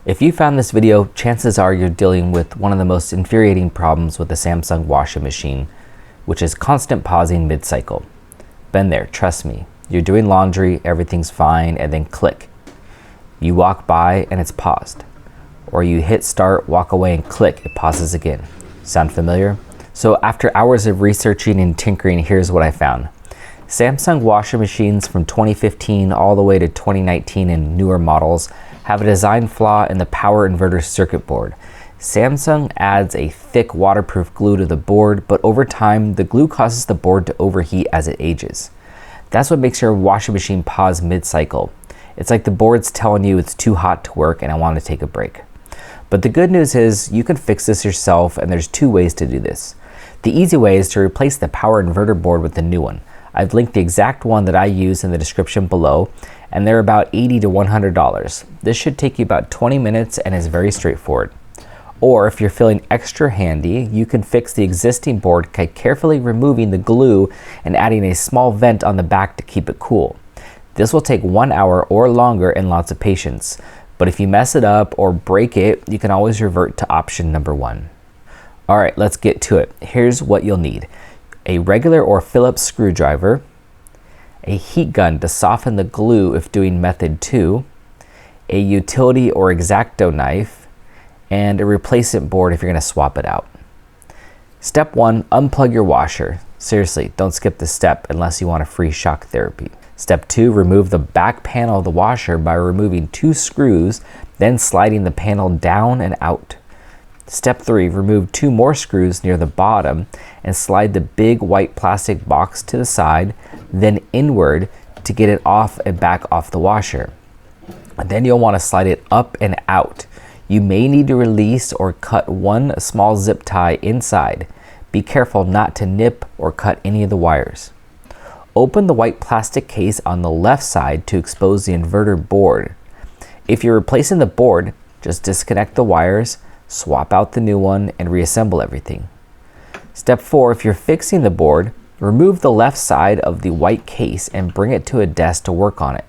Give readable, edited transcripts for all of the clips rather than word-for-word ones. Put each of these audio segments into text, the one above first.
If you found this video, chances are you're dealing with one of the most infuriating problems with the Samsung washing machine, which is constant pausing mid-cycle. Been there, trust me. You're doing laundry, everything's fine, and then click. You walk by and it's paused. Or you hit start, walk away, and click, it pauses again. Sound familiar? So after hours of researching and tinkering, here's what I found. Samsung washing machines from 2015 all the way to 2019 and newer models have a design flaw in the power inverter circuit board. Samsung adds a thick waterproof glue to the board, but over time, the glue causes the board to overheat as it ages. That's what makes your washing machine pause mid-cycle. It's like the board's telling you it's too hot to work and I want to take a break. But the good news is you can fix this yourself, and there's two ways to do this. The easy way is to replace the power inverter board with a new one. I've linked the exact one that I use in the description below, and they're about $80 to $100. This should take you about 20 minutes and is very straightforward. Or if you're feeling extra handy, you can fix the existing board by carefully removing the glue and adding a small vent on the back to keep it cool. This will take 1 hour or longer and lots of patience. But if you mess it up or break it, you can always revert to option number 1. All right, let's get to it. Here's what you'll need. A regular or Phillips screwdriver, a heat gun to soften the glue if doing method 2, a utility or X-Acto knife, and a replacement board if you're going to swap it out. Step 1, unplug your washer. Seriously, don't skip this step unless you want a free shock therapy. Step 2, remove the back panel of the washer by removing 2 screws, then sliding the panel down and out. Step 3, remove 2 more screws near the bottom and slide the big white plastic box to the side, then inward to get it off and back off the washer. And then you'll want to slide it up and out. You may need to release or cut one small zip tie inside. Be careful not to nip or cut any of the wires. Open the white plastic case on the left side to expose the inverter board. If you're replacing the board, just disconnect the wires, swap out the new one, and reassemble everything. Step 4, if you're fixing the board, remove the left side of the white case and bring it to a desk to work on it.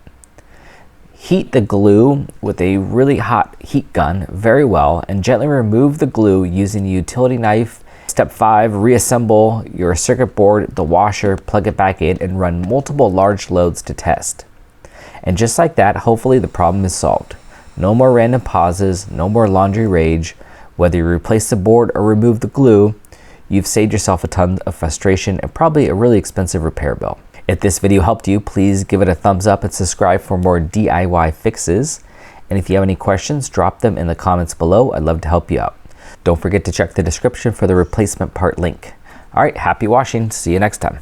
Heat the glue with a really hot heat gun very well and gently remove the glue using a utility knife. Step 5, reassemble your circuit board, the washer, plug it back in, and run multiple large loads to test. And just like that, hopefully the problem is solved. No more random pauses, no more laundry rage. Whether you replace the board or remove the glue, you've saved yourself a ton of frustration and probably a really expensive repair bill. If this video helped you, please give it a thumbs up and subscribe for more DIY fixes. And if you have any questions, drop them in the comments below. I'd love to help you out. Don't forget to check the description for the replacement part link. All right, happy washing. See you next time.